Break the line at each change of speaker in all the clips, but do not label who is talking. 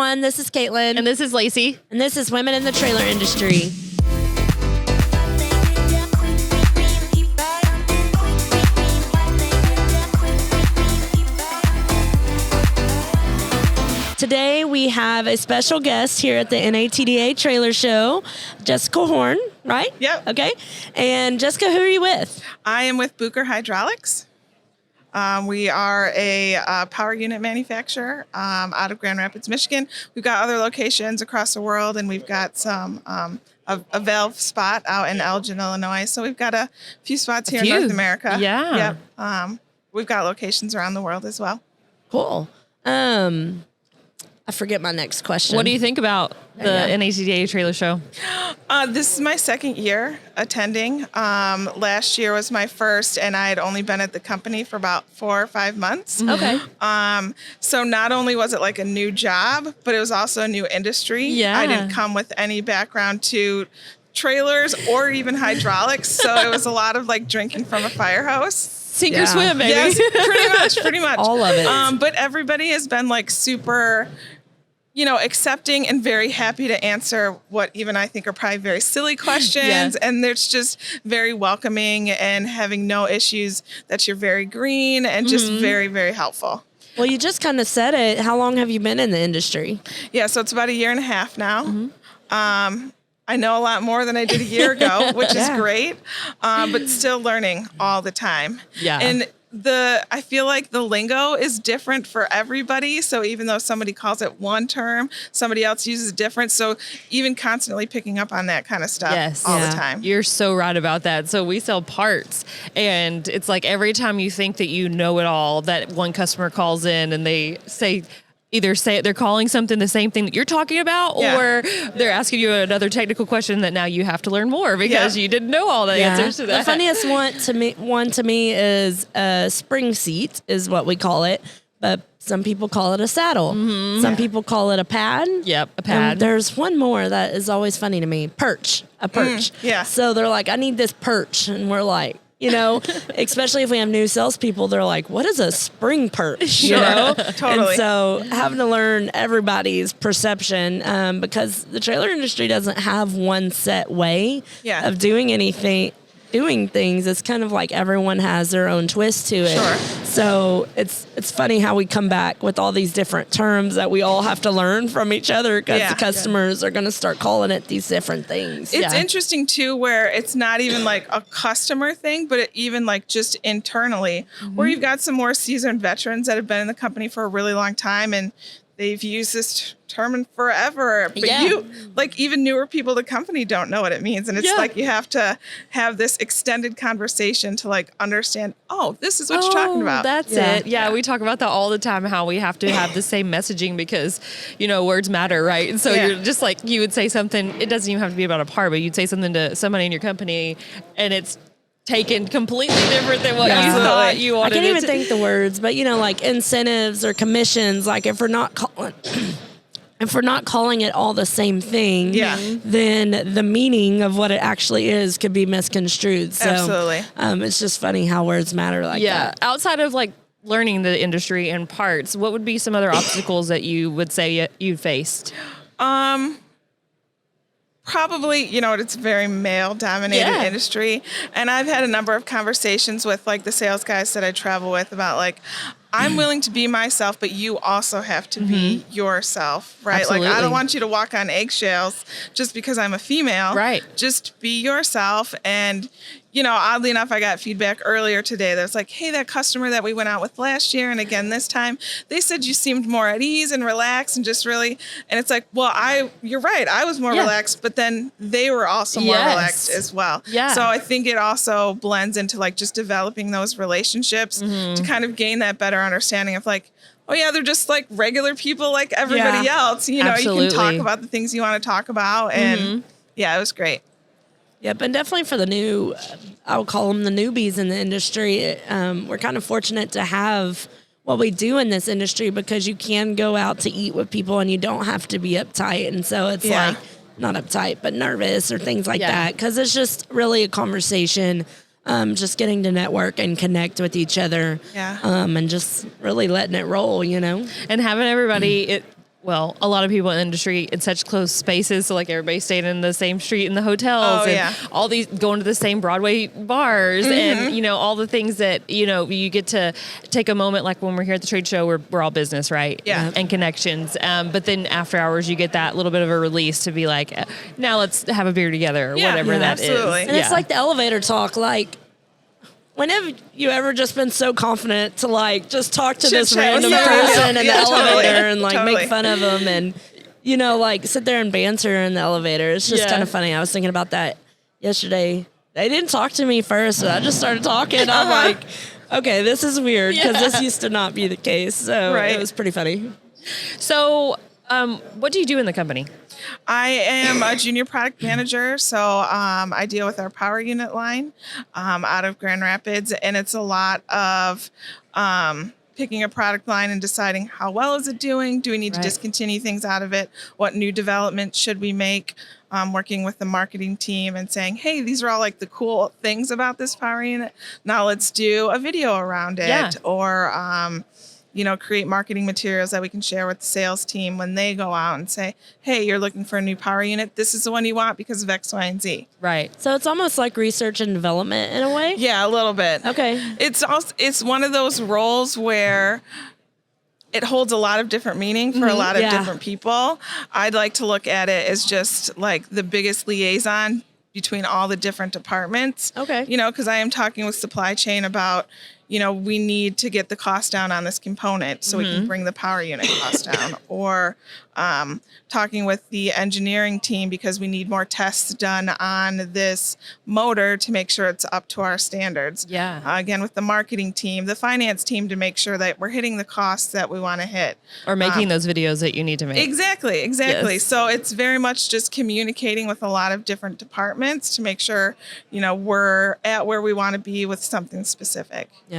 everyone. This is Caitlin.
And this is Lacey.
And this is Women in the Trailer Industry. Today we have a special guest here at the NATDA Trailer Show, Jessica Horn, right?
Yep.
Okay. And Jessica, who are you with?
I am with Bucher Hydraulics. We are a power unit manufacturer out of Grand Rapids, Michigan. We've got other locations across the world, and we've got some a valve spot out in Elgin, Illinois. So we've got a few spots here in North America.
Yeah.
Yep. We've got locations around the world as well.
Cool. I forget my next question.
What do you think about the NATDA Trailer Show?
This is my second year attending. Last year was my first, and I had only been at the company for about 4 or 5 months.
Okay.
So not only was it like a new job, but it was also a new industry.
Yeah.
I didn't come with any background to trailers or even hydraulics, so it was a lot of like drinking from a fire hose.
Sink or swim, baby.
Yes, pretty much.
All of it.
But everybody has been like super, accepting and very happy to answer what even I think are probably very silly questions.
Yes.
And it's just very welcoming and having no issues that you're very green and just very, very helpful.
Well, you just kind of said it. How long have you been in the industry?
Yeah, so it's about 1.5 years now. I know a lot more than I did a year ago, which is great, but still learning all the time.
Yeah.
And I feel like the lingo is different for everybody. So even though somebody calls it one term, somebody else uses it different. So even constantly picking up on that kind of stuff all the time.
You're so right about that. So we sell parts, and it's like every time you think that you know it all, that one customer calls in and they say they're calling something the same thing that you're talking about, or they're asking you another technical question that now you have to learn more because you didn't know all the answers to that.
The funniest one to me is a spring seat is what we call it, but some people call it a saddle. Some people call it a pad.
Yep, a pad.
And there's one more that is always funny to me, a perch.
Yeah.
So they're like, I need this perch. And we're like, especially if we have new salespeople, they're like, what is a spring perch?
Totally.
And so having to learn everybody's perception, because the trailer industry doesn't have one set way of doing things. It's kind of like everyone has their own twist to it.
Sure.
So it's funny how we come back with all these different terms that we all have to learn from each other because the customers are going to start calling it these different things.
It's interesting too, where it's not even like a customer thing, but even like just internally, where you've got some more seasoned veterans that have been in the company for a really long time, and they've used this term forever, but even newer people to the company don't know what it means. And it's like, you have to have this extended conversation to like understand, this is what you're talking about.
That's it. Yeah. We talk about that all the time, how we have to have the same messaging because, words matter, right? And so you're just like, you would say something, it doesn't even have to be about a part, but you'd say something to somebody in your company and it's taken completely different than what you thought you wanted.
I can't even think the words, but like incentives or commissions, like if we're not calling it all the same thing, then the meaning of what it actually is could be misconstrued. So,
absolutely.
It's just funny how words matter like that.
Outside of like learning the industry and parts, what would be some other obstacles that you would say you faced?
Probably, it's a very male-dominated industry. And I've had a number of conversations with, like, the sales guys that I travel with about, like, I'm willing to be myself, but you also have to be yourself, right?
Absolutely.
Like, I don't want you to walk on eggshells just because I'm a female.
Right.
Just be yourself. And, oddly enough, I got feedback earlier today that was like, hey, that customer that we went out with last year and again this time, they said you seemed more at ease and relaxed and just really, and it's like, well, you're right. I was more relaxed, but then they were also more relaxed as well.
Yeah.
So I think it also blends into like just developing those relationships to kind of gain that better understanding of like, oh yeah, they're just like regular people like everybody else.
Absolutely.
You can talk about the things you want to talk about. And it was great.
Yep, and definitely for the new, I would call them the newbies in the industry, we're kind of fortunate to have what we do in this industry because you can go out to eat with people and you don't have to be uptight. And so it's like, not uptight, but nervous or things like that because it's just really a conversation, just getting to network and connect with each other and just really letting it roll,
And having everybody, well, a lot of people in the industry in such close spaces. So like everybody staying in the same street in the hotels and all these going to the same Broadway bars and, you know, all the things that, you know, you get to take a moment like when we're here at the trade show, we're all business, right?
Yeah.
And connections. But then after hours, you get that little bit of a release to be like, now let's have a beer together or whatever that
absolutely.
is.
And it's like the elevator talk, like, when have you ever just been so confident to like just talk to this random person in the elevator and like make fun of them and, you know, like sit there and banter in the elevator? It's just kind of funny. I was thinking about that yesterday. They didn't talk to me first, so I just started talking. I'm like, okay, this is weird because this used to not be the case. So it was pretty funny.
So what do you do in the company?
I am a junior product manager, so I deal with our power unit line out of Grand Rapids, and it's a lot of picking a product line and deciding how well is it doing? Do we need to discontinue things out of it? What new development should we make? Working with the marketing team and saying, hey, these are all like the cool things about this power unit. Now let's do a video around it or you know, create marketing materials that we can share with the sales team when they go out and say, hey, you're looking for a new power unit. This is the one you want because of X, Y, and Z.
Right.
So it's almost like research and development in a way?
Yeah, a little bit.
Okay.
It's one of those roles where it holds a lot of different meaning for a lot of different people. I'd like to look at it as just like the biggest liaison between all the different departments.
Okay.
You know, because I am talking with supply chain about, you know, we need to get the cost down on this component so we can bring the power unit cost down. Or talking with the engineering team because we need more tests done on this motor to make sure it's up to our standards.
Yeah.
Again, with the marketing team, the finance team to make sure that we're hitting the costs that we want to hit.
Or making those videos that you need to make.
Exactly.
Yes.
So it's very much just communicating with a lot of different departments to make sure, you know, we're at where we want to be with something specific.
Yep.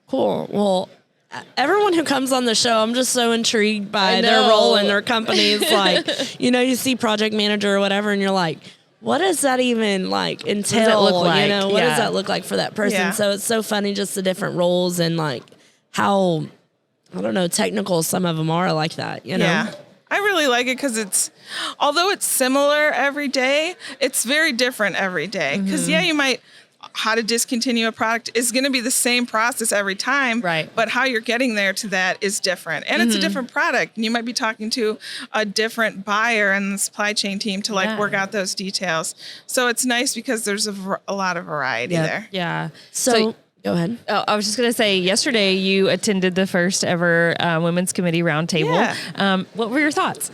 Cool. Well, everyone who comes on the show, I'm just so intrigued by their role in their companies. Like, you know, you see project manager or whatever, and you're like, what does that even like entail?
What does it look like?
You know, what does that look like for that person?
Yeah.
So it's so funny, just the different roles and like how, I don't know, technical some of them are like that, you know?
Yeah. I really like it because it's, although it's similar every day, it's very different every day. Because, you might, how to discontinue a product is going to be the same process every time.
Right.
But how you're getting there to that is different. And it's a different product. And you might be talking to a different buyer and the supply chain team to like work out those details. So it's nice because there's a lot of variety there.
Yeah.
So go ahead.
Oh, I was just going to say, yesterday you attended the first ever Women's Committee Roundtable.
Yeah.
What were your thoughts?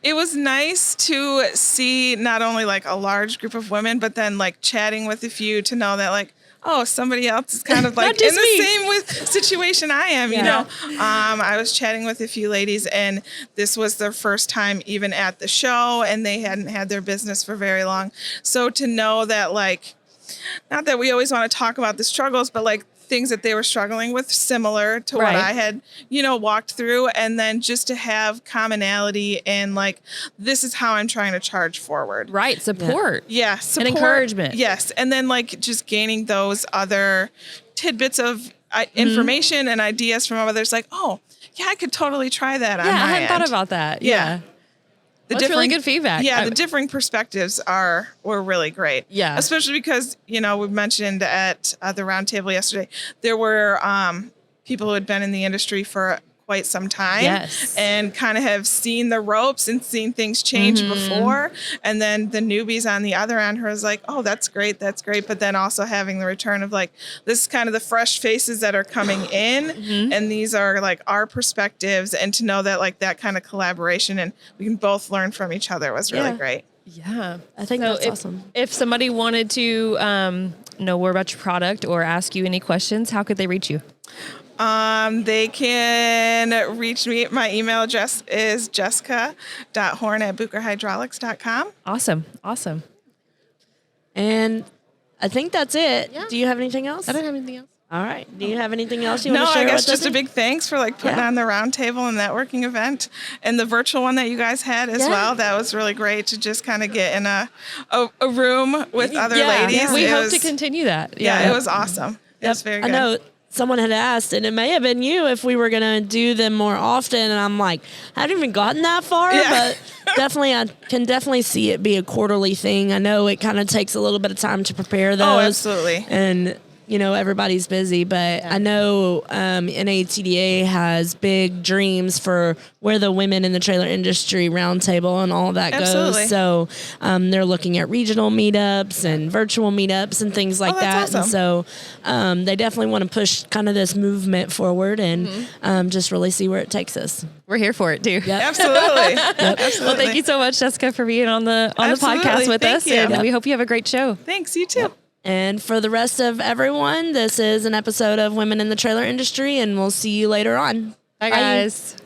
It was nice to see not only like a large group of women, but then like chatting with a few to know that like, oh, somebody else is kind of like in the same situation I am, you know. I was chatting with a few ladies and this was their first time even at the show and they hadn't had their business for very long. So to know that like, not that we always want to talk about the struggles, but like things that they were struggling with similar to what I had, you know, walked through. And then just to have commonality and like, this is how I'm trying to charge forward.
Right. Support.
Yeah. Support.
And encouragement.
Yes. And then like just gaining those other tidbits of information and ideas from others like, oh, yeah, I could totally try that on my
I hadn't
end.
thought about that. Yeah. That's really good feedback.
Yeah, the differing perspectives were really great.
Yeah.
Especially because, you know, we mentioned at the roundtable yesterday, there were people who had been in the industry for quite some time and kind of have seen the ropes and seen things change before. And then the newbies on the other end who was like, oh, that's great. But then also having the return of like, this is kind of the fresh faces that are coming in. And these are like our perspectives. And to know that like that kind of collaboration and we can both learn from each other was really great.
Yeah.
I think that's awesome.
If somebody wanted to know more about your product or ask you any questions, how could they reach you?
They can reach me. My email address is jessica.horn@bucherhydraulics.com.
Awesome.
And I think that's it.
Yeah.
Do you have anything else?
I don't have anything else.
All right. Do you have anything else you want to share?
No, I guess
with
just
us?
a big thanks for like putting on the roundtable and networking event and the virtual one that you guys had as well. That was really great to just kind of get in a room with other ladies.
We hope to continue that.
Yeah, it was awesome. It was very good.
I know someone had asked, and it may have been you, if we were going to do them more often. And I'm like, I haven't even gotten that far, but definitely, I can definitely see it be a quarterly thing. I know it kind of takes a little bit of time to prepare those.
Oh, absolutely.
And, you know, everybody's busy, but I know NATDA has big dreams for where the women in the trailer industry roundtable and all of that
Absolutely.
goes. So they're looking at regional meetups and virtual meetups and things like that.
Awesome.
And so they definitely want to push kind of this movement forward and just really see where it takes us.
We're here for it too.
Yep.
Absolutely. Absolutely.
Well, thank you so much, Jessica, for being on the
Absolutely.
podcast with
Thank
us.
you.
And we hope you have a great show.
Thanks. You too.
And for the rest of everyone, this is an episode of Women in the Trailer Industry, and we'll see you later on.
Bye, guys.